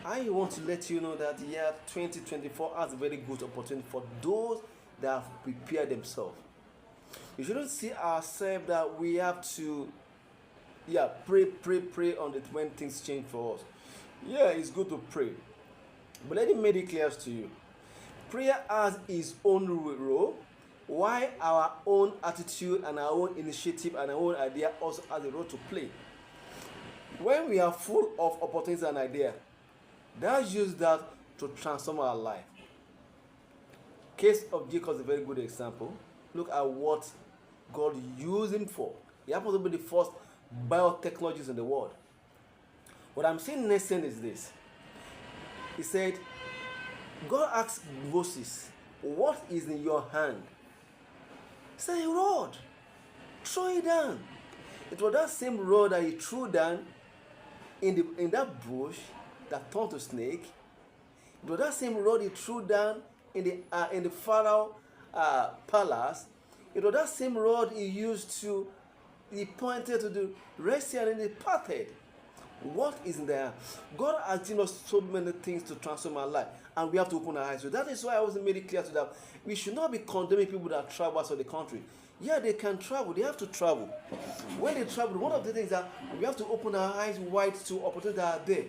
I want to let you know that year 2024 has a very good opportunity for those that have prepared themselves. We shouldn't see ourselves that we have to, pray on it when things change for us. Yeah, it's good to pray, but let me make it clear to you. Prayer has its own role, while our own attitude and our own initiative and our own idea also has a role to play. When we are full of opportunities and ideas, let's use that to transform our life. Case of Jacob is a very good example. Look at what God used him for. He happens to be the first biotechnologist in the world. What I'm saying next thing is this. He said, God asked Moses, what is in your hand? He said, a rod. Throw it down. It was that same rod that he threw down in that bush that turned to snake. It was that same rod he threw down in the Pharaoh palace. It was that same rod he pointed to the Red Sea and it parted. What is in there? God has given us so many things to transform our life, and we have to open our eyes. So that is why I was made it clear to them. We should not be condemning people that travel outside the country. Yeah, they can travel. They have to travel. When they travel, one of the things that we have to open our eyes wide to opportunities that are there.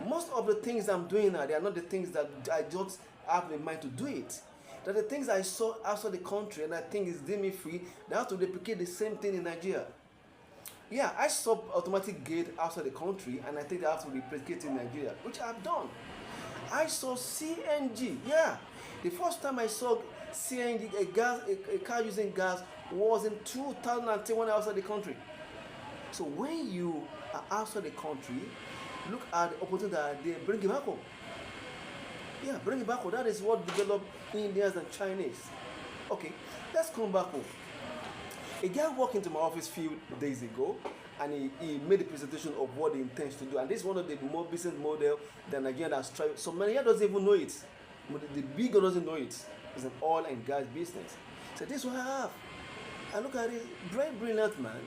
Most of the things I'm doing now, they are not the things that I just have in mind to do it. They're the things I saw outside the country, and I think is me free. They have to replicate the same thing in Nigeria. Yeah, I saw automatic gate outside the country, and I think they have to replicate in Nigeria, which I've done. I saw CNG. Yeah, the first time I saw CNG, a car using gas, was in 2010 when I was outside the country. So when you are outside the country, look at the opportunity that they bring it back home. Yeah, bring it back home. That is what developed Indians and Chinese. Okay, let's come back home. A guy walked into my office a few days ago, and he made a presentation of what he intends to do. And this is one of the more business model that Nigeria has tried. So many doesn't even know it. But the big one doesn't know it. It's an oil and gas business. So this is what I have. I look at it, very brilliant man.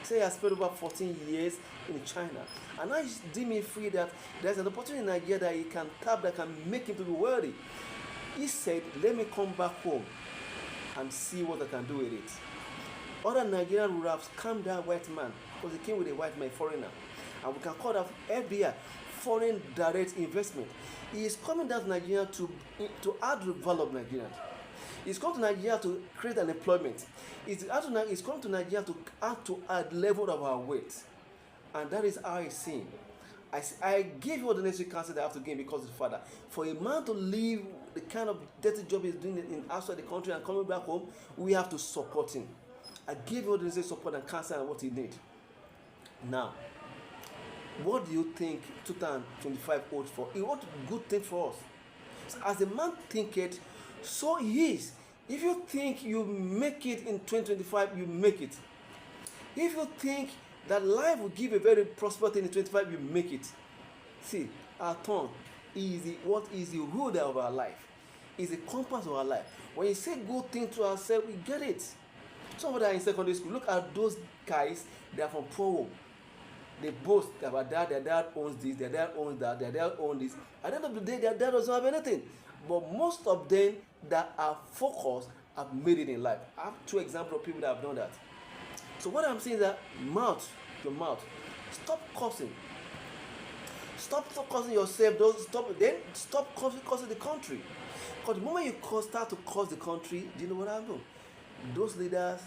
Say I spent over 14 years in China. And now he's deeming me free that there's an opportunity in Nigeria that he can tap that can make him to be wealthy. He said, let me come back home and see what I can do with it. Other Nigerian would have scammed that white man because he came with a white man, foreigner. And we can call that FDI, foreign direct investment. He is coming down to Nigeria to add the value of Nigeria. He's come to Nigeria to create an employment. He's come to Nigeria to add to a level of our weight. And that is how I see him. I gave you all the necessary counsel that I have to gain because of the father. For a man to leave the kind of dirty job he's doing in outside the country and coming back home, we have to support him. I gave you all the necessary support and counsel and what he needs. Now, what do you think 2025 holds for? It holds good thing for us. So as a man thinketh, so he is. If you think you make it in 2025, you make it. If you think that life will give a very prosperous thing in 2025, you make it. See, our tongue is what is the rule of our life, is the compass of our life. When you say good thing to ourselves, we get it. Some of that in secondary school, look at those guys, they are from poor home. They boast about that, their dad owns this, their dad owns that, their dad owns this. At the end of the day, their dad doesn't have anything. But most of them that are focused have made it in life. I have 2 examples of people that have done that. So what I'm saying is that your mouth, stop cursing. Stop cursing yourself. Stop cursing the country. Because the moment you start to curse the country, do you know what happens? Those leaders,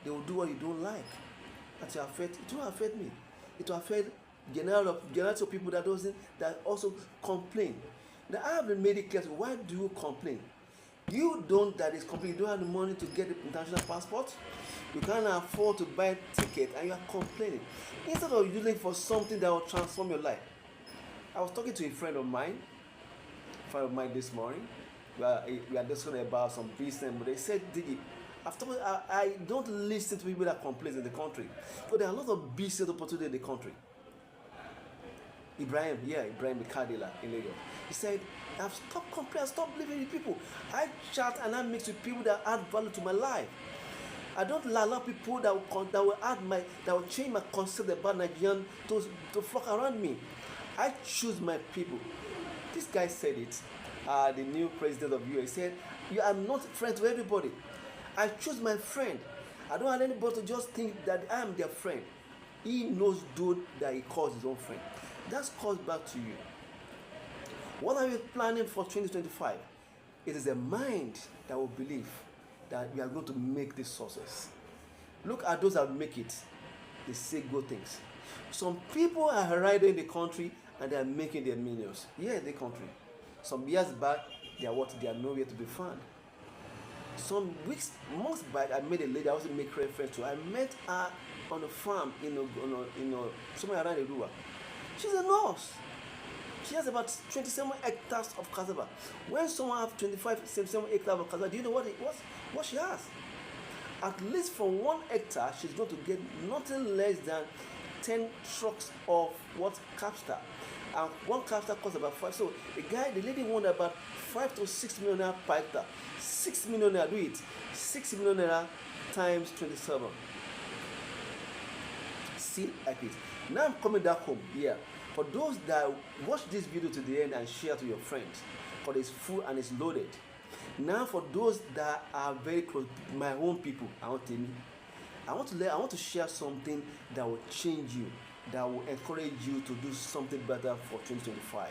they will do what you don't like. It will affect me. It will affect generality of people that also complain. Now I have been made it clear. Why do you complain? You don't have the money to get the international passport. You can't afford to buy a ticket and you are complaining. Instead of using for something that will transform your life. I was talking to a friend of mine this morning. We are discussing about some business, but they said, Digi, I don't listen to people that complain in the country. But there are a lot of business opportunities in the country. Ibrahim Kadila in Lagos. He said, I've stopped complaining, stop living with people. I chat and I mix with people that add value to my life. I don't allow people that will change my concept about Nigerian to flock around me. I choose my people. This guy said it. The new president of US said, "You are not friend to everybody. I choose my friend. I don't want anybody to just think that I am their friend." He knows those that he calls his own friend. That calls back to you. What are you planning for 2025? It is a mind that will believe that we are going to make this success. Look at those that make it. They say good things. Some people are riding in the country and they are making their millions. Yeah, the country. Some years back, they are what? They are nowhere to be found. Some months back, I met a lady I also make reference to. I met her on a farm in somewhere around Erua. She's a nurse. She has about 27 hectares of cassava. When someone has 27 hectares of cassava, do you know what she has? At least from 1 hectare, she's going to get nothing less than 10 trucks of what? Capstar. And one capstar costs about 5. So the lady won about 5 to 6 million naira per hectare. 6 million naira, do it. 6 million naira times 27. See like it. Now I'm coming back home here. For those that watch this video to the end and share to your friends, for it's full and it's loaded. Now for those that are very close, my own people, I want to share something that will change you, that will encourage you to do something better for 2025.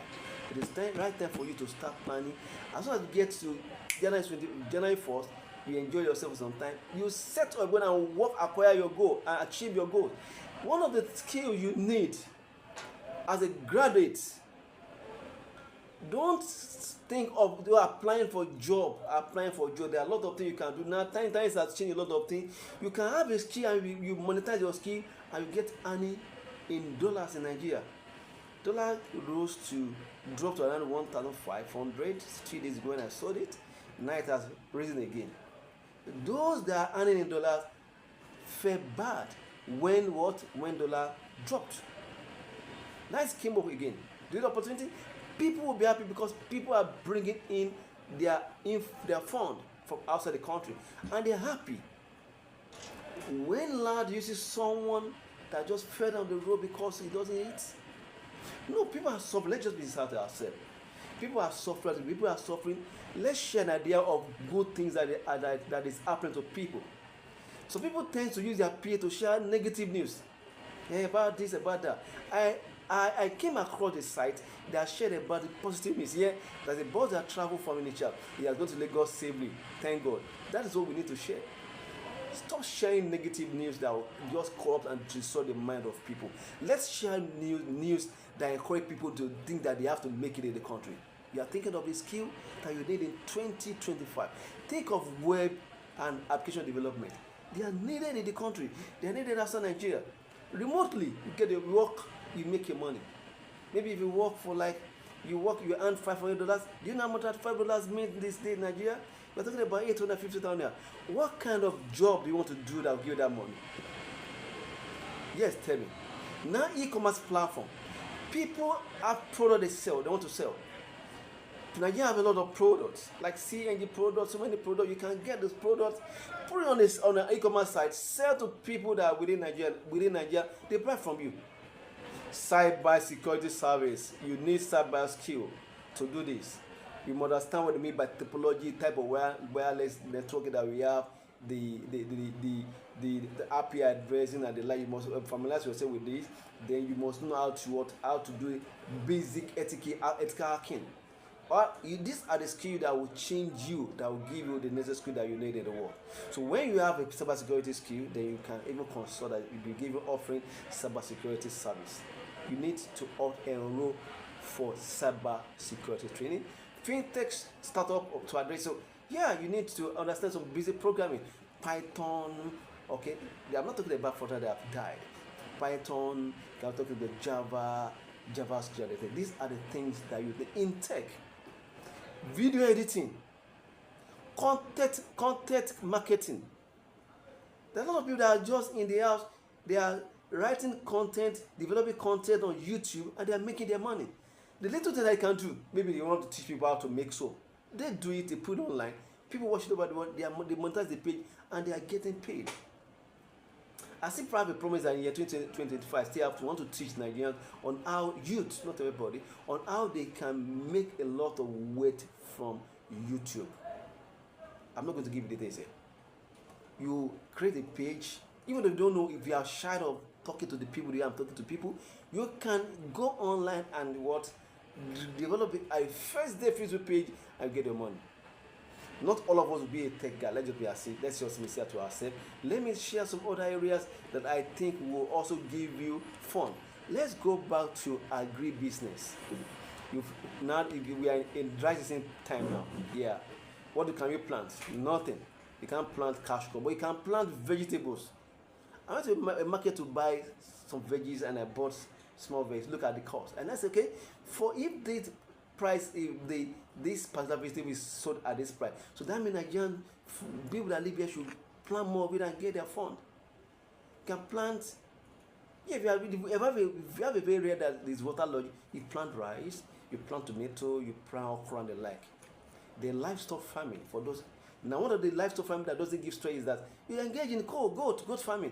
It is right time for you to start planning. As soon as you get to January 1st, you enjoy yourself for some time. You set up and work, acquire your goal, and achieve your goal. One of the skills you need as a graduate, don't think of applying for a job. There are a lot of things you can do now. Times has changed a lot of things. You can have a skill and you monetize your skill and you get earning in dollars in Nigeria. Dollar dropped to around 1,500 3 days ago when I sold it. Now it has risen again. Those that are earning in dollars fare bad when dollar dropped. Now it came up again. The opportunity, people will be happy because people are bringing in their fund from outside the country and they're happy. When lad you see someone that just fell down the road because he doesn't eat, no, people are suffering. Let's just be sincere ourselves. People are suffering. Let's share an idea of good things that is happening to people. So people tend to use their peer to share negative news. About this, about that. I came across a site that shared about the positive news. Yeah, there's a boss that traveled from Initial. He has gone to Lagos safely. Thank God. That is what we need to share. Stop sharing negative news that will just corrupt and destroy the mind of people. Let's share news that encourage people to think that they have to make it in the country. You are thinking of a skill that you need in 2025. Think of web and application development. They are needed in the country. They are needed outside Nigeria. Remotely, you get a work, you make your money. Maybe if you work you earn $500. Do you know how much that $5 means this day in Nigeria? We're talking about 850,000 naira. What kind of job do you want to do that will give you that money? Yes, tell me. Now e-commerce platform. People have products they want to sell. Nigeria have a lot of products, like CNG products, so many products. You can get those products, put it on an e-commerce site, sell to people that are within Nigeria, they buy from you. Cyber security service. You need cyber skill to do this. You must understand what I mean by topology, type of wireless networking that we have, the API addressing and the like. You must familiarize yourself with this. Then you must know how to do basic ethical hacking. These are the skills that will change you, that will give you the necessary skill that you need in the world. So when you have a cybersecurity skill, then you can even consult that you be given offering cybersecurity service. You need to enroll for cybersecurity training. Fintech startup to address. So yeah, you need to understand some basic programming, Python. Okay, I'm not talking about further that have died. Python. I'm talking about Java, JavaScript. These are the things that you need in tech. Video editing, content marketing. There are a lot of people that are just in the house. They are writing content, developing content on YouTube, and they are making their money. The little thing I can do, maybe they want to teach people how to make soap. They do it, they put it online. People watch it over the world, they monetize the page, and they are getting paid. I still have a promise that in year 2025, I still have to want to teach Nigerians on how youth, not everybody, on how they can make a lot of weight from YouTube. I'm not going to give you details here. You create a page, even if you don't know, if you are shy of talking to the people, I'm talking to people, you can go online and develop a first day Facebook page and get your money. Not all of us will be a tech guy. Let's just be sincere to ourselves. Let me share some other areas that I think will also give you fun. Let's go back to agribusiness. We are in dry season time now. Yeah. What can you plant? Nothing. You can't plant cash crop, but you can plant vegetables. I went to a market to buy some veggies and I bought small veggies. Look at the cost, and that's okay. For if the price, this particular vegetable is sold at this price, so that means Nigerian people that live here should plant more of it and get their fund. You can plant. Yeah, if you have a very rare that is waterlogged, you plant rice, you plant tomato, you plant okra and the like. The livestock farming for those. Now, one of the livestock farming that doesn't give stress is that you engage in goat farming,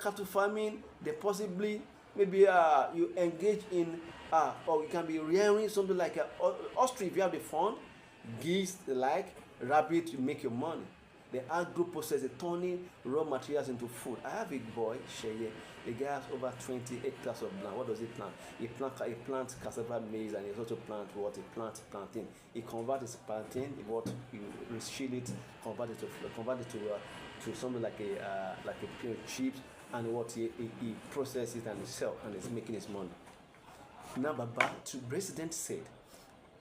cattle farming. They possibly maybe you engage in or you can be rearing something like ostrich if you have the fund, geese the like, rabbit, you make your money. The agro process is turning raw materials into food. I have a boy, Sheye. The guy has over 20 hectares of land. What does he plant? He plants cassava, maize, and he also plants plantain. He converts his plantain, he reshield it, convert it to something like a pure chips, and he processes it and he sells, and he's making his money. Now, but to President said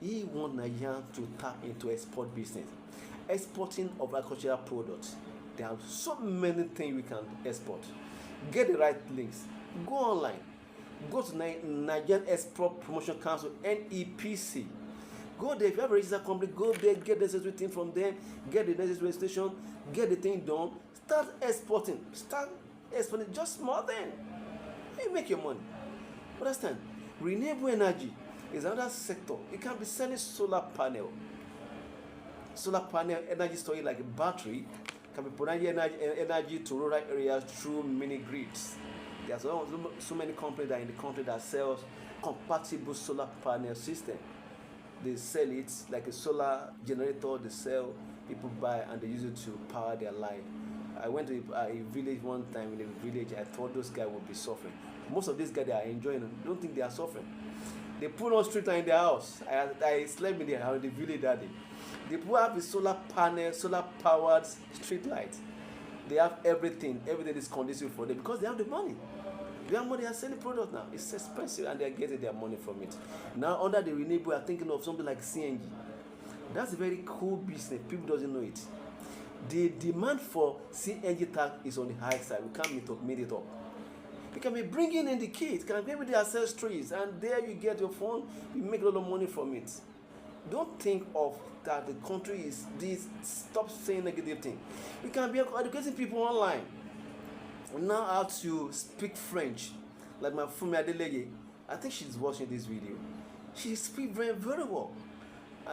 he wants Nigeria to tap into export business. Exporting of agricultural products. There are so many things we can export. Get the right links. Go online. Go to Nigerian Export Promotion Council, NEPC. Go there. If you have a registered company, go there, get the necessary thing from them, get the necessary registration, get the thing done. Start exporting. Just small thing. You make your money. Understand? Renewable energy is another sector. You can be selling solar panel energy storage like a battery can be providing energy to rural areas through mini grids. There's so many companies that in the country that sells compatible solar panel system. They sell it like a solar generator. They sell, people buy and they use it to power their life. I went to a village one time. In a village, I thought those guys would be suffering. Most of these guys, they are enjoying it. Don't think they are suffering. They put on street light in their house. I slept in the village that day. The people have a solar panel, solar powered street light. They have everything is conducive for them because they have the money. They have money, they are selling product now. It's expensive and they are getting their money from it. Now under the renewable, we are thinking of something like CNG. That's a very cool business. People doesn't know it. The demand for CNG tank is on the high side. We can't meet it up. You can be bringing in the kids, can be with the accessories, and there you get your phone, you make a lot of money from it. Don't think of that the country is this. Stop saying negative things. We can be educating people online. We now have to speak French. Like my Fumi Adelege, I think she's watching this video. She speaks very, very well.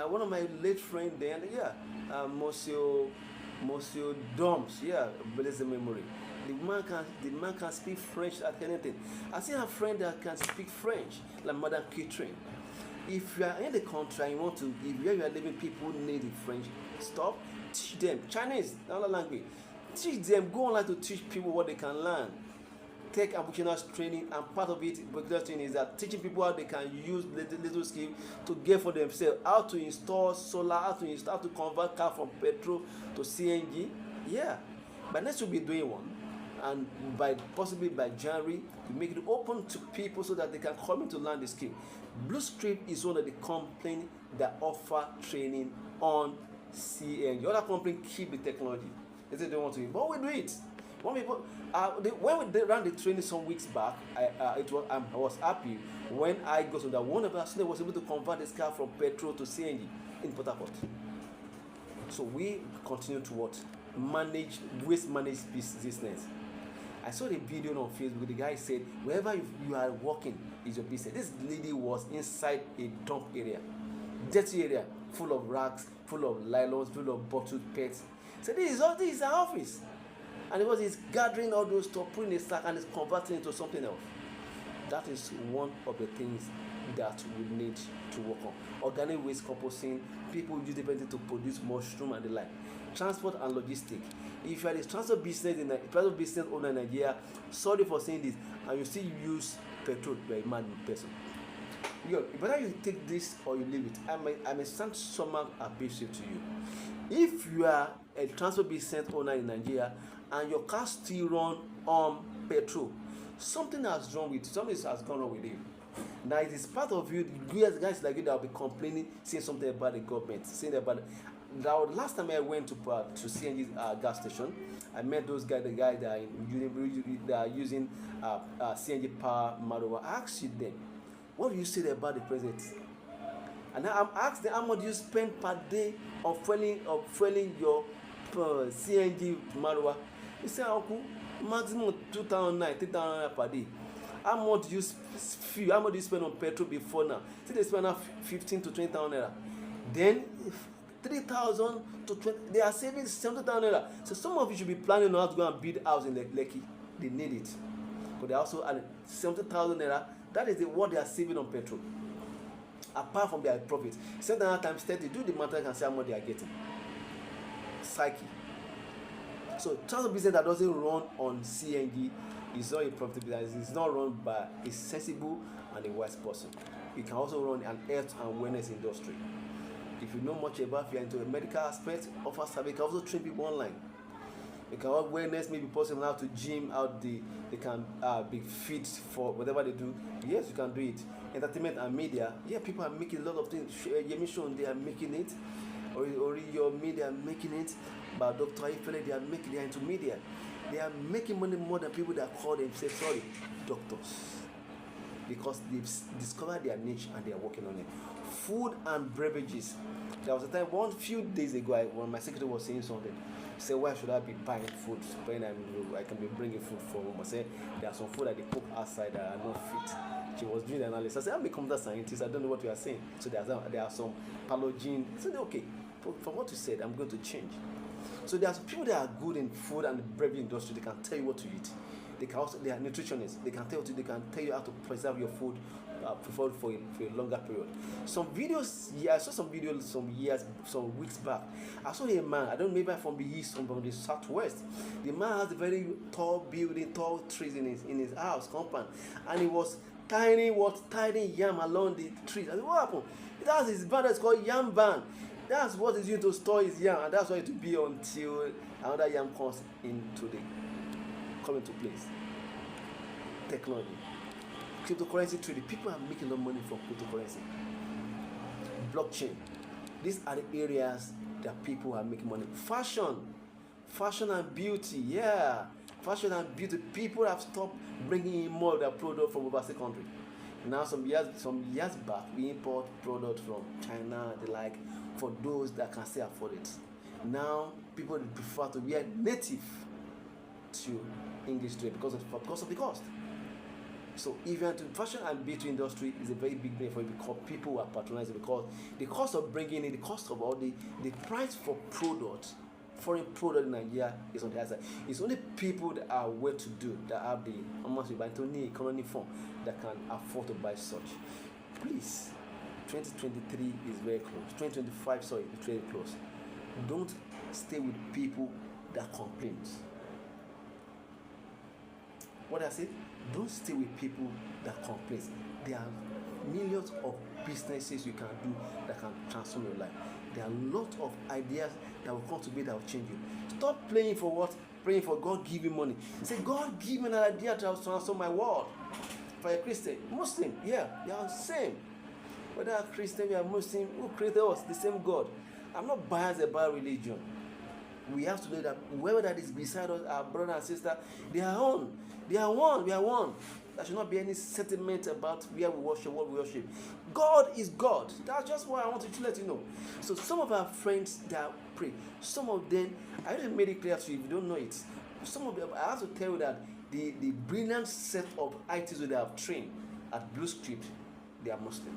One of my late friends then, Monsieur Doms, bless the memory. The man can speak French at anything. I see a friend that can speak French, like Madame Catherine. If you are in the country and you want to, if where you are living, people need the French stuff, teach them. Chinese, another language. Teach them, go online to teach people what they can learn. Take vocational training, and part of it, vocational training, is that teaching people how they can use little skill to get for themselves, how to install solar, how to convert car from petrol to CNG. Yeah, but next we'll be doing one. And possibly by January, we make it open to people so that they can come in to learn the skill. Blue Script is one of the companies that offer training on CNG. Other companies keep the technology. They say they want to, but we do it. When they ran the training some weeks back, I was happy when I got to that one of us was able to convert this car from petrol to CNG in Port Harcourt. So we continue to waste manage business. I saw the video on Facebook. The guy said, wherever you are working is your business. This lady was inside a dump area, dirty area, full of racks, full of nylons, full of bottled pets. So this is our office. And because he's gathering all those stuff, putting a sack and is converting into something else. That is one of the things that we need to work on. Organic waste composting, people use different things to produce mushroom and the like. Transport and logistics. If you are the transport business owner in Nigeria, sorry for saying this, and you still use petrol, you are a mad person. Whether you take this or you leave it, I may sound somehow abusive to you. If you are a transport business owner in Nigeria and your car still run on petrol, something has gone wrong with you. Now it is part of you, guys like you that will be complaining, saying something about the government, saying about. Now, last time I went to CNG gas station, I met those guys, the guys that are using CNG power model. I asked them, what do you say about the president? And I'm asked them, how much do you spend per day of fueling your CNG model? He said, Uncle, maximum 2,009, 3,000 per day. How much do you spend on petrol before now? See, they spend now 15 to 20,000 naira. Then 3,000 to 20, they are saving 70,000 naira. So some of you should be planning on how to go and build a house in Lekki. They need it. But they also add 70,000 naira. That is what they are saving on petrol. Apart from their profit. 70,000 times 30, do the math and see how much they are getting. Psyche. So transport business that doesn't run on CNG is not a profitable business. It's not run by a sensible and a wise person. It can also run an health and wellness industry. If you know much about, if you are into a medical aspect, offer service, you can also train people online. You can have wellness, maybe possible how to gym out they can be fit for whatever they do. Yes, you can do it. Entertainment and media, yeah, people are making a lot of things. Yemi Shon, they are making it. Or your media are making it. But Dr. Ifele, they are into media. They are making money more than people that call themselves doctors. Because they've discovered their niche and they are working on it. Food and beverages. There was a time, few days ago, when my secretary was saying something, he said, why should I be buying food when I can be bringing food for home? I said, there are some food that they cook outside that are not fit. She was doing the analysis. I said, I'm a computer scientist. I don't know what you are saying. So there are some pathogen. I said, okay, from what you said, I'm going to change. So there are people that are good in food and the beverage industry. They can tell you what to eat. They are nutritionists. They can tell you how to preserve your food, preferred for a longer period. Some videos, I saw some videos some weeks back. I saw a man, I don't know, maybe from the east or from the southwest. The man has a very tall building, tall trees in his house compound, and he was tying yam along the trees. I said, what happened? That's his van. That's called yam van. That's what he's using to store his yam, and that's why it will be until another yam comes into place. Technology, cryptocurrency trading. People are making no money from cryptocurrency. Blockchain. These are the areas that people are making money. Fashion and beauty. Yeah, fashion and beauty. People have stopped bringing in more of their product from overseas country. Now, some years back, we import products from China, the like, for those that can still afford it. Now, people prefer to wear native to English trade because of the cost. So even to fashion and beauty industry is a very big benefit because people are patronizing, because the cost of bringing in, the cost of all the price for foreign product in Nigeria is on the other side. It's only people that are well to do, that have the almost economy form, that can afford to buy such. Please, 2023 is very close. 2025, is very close. Don't stay with people that complain. What I said, don't stay with people that complain. There are millions of businesses you can do that can transform your life. There are a lot of ideas that will come to be that will change you. Stop praying for God give you money. Say, God give me an idea to transform my world. For a Christian, Muslim, yeah, they are the same. Whether a Christian or Muslim, who created us, the same God. I'm not biased about religion. We have to know that whoever that is beside us, our brother and sister, they are one. We are one. There should not be any sentiment about where we worship, what we worship. God is God. That's just what I wanted to let you know. So some of our friends that pray, some of them, I already made it clear to you if you don't know it. Some of them, I have to tell you that the brilliant set of ITs that they have trained at Blue Script, they are Muslim.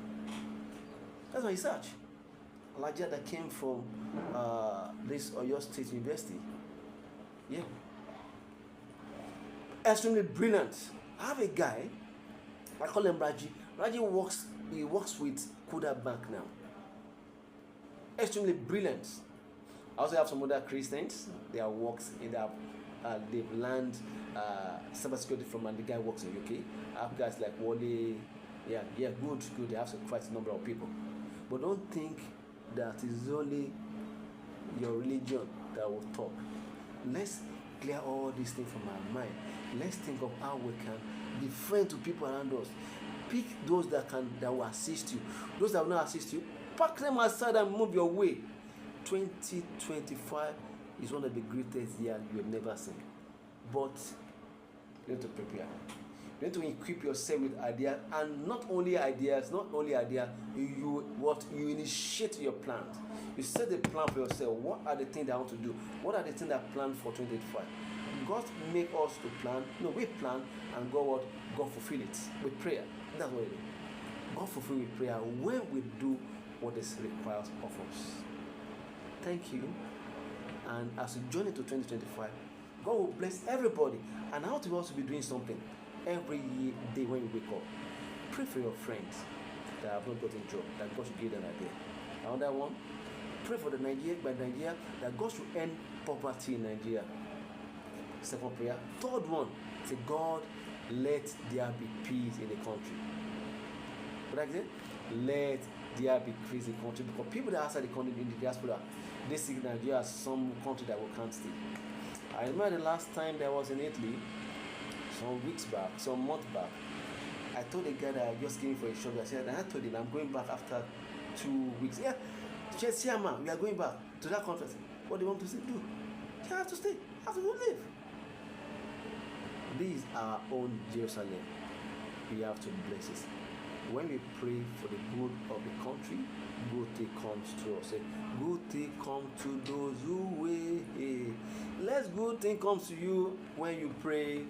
That's my research. Elijah that came from this Oyo State University. Yeah. extremely brilliant. I have a guy, I call him Raji. Raji works with Kuda Bank now. Extremely brilliant. I also have some other Christians. They are works in that they've learned cybersecurity from, and the guy works in UK. I have guys like Wally. Yeah, good. They have quite a number of people. But don't think that is only your religion that will talk. Let's clear all these things from our mind. Let's think of how we can be friends to people around us. Pick those that will assist you. Those that will not assist you, pack them aside and move your way. 2025 is one of the greatest years you have never seen. But you need to prepare. You need to equip yourself with ideas, and not only ideas, you initiate your plans. You set a plan for yourself. What are the things that I want to do? What are the things that I plan for 2025? God make us to plan. No, we plan, and God fulfill it with prayer. That's what it is. God fulfill with prayer when we do what is required of us. Thank you. And as we journey to 2025, God will bless everybody. And I want to also be doing something every day when you wake up. Pray for your friends that have not gotten a job, that God should give them an idea. Another one, pray for Nigeria, that God should end poverty in Nigeria. Second prayer. Third one, say, God, let there be peace in the country. What I say? Let there be peace in the country, because people that are outside the country in the diaspora, they see Nigeria as some country that we can't stay. I remember the last time I was in Italy, some months back, I told the guy that I just came for a shop. I told him I'm going back after 2 weeks. Yeah, he said, "See, man, we are going back to that country." What do you want to say? Do? You have to stay. You have to go live. This is our own Jerusalem. We have to bless it. When we pray for the good of the country, good thing comes to us. Say, good thing come to those who wait. Let good thing come to you when you pray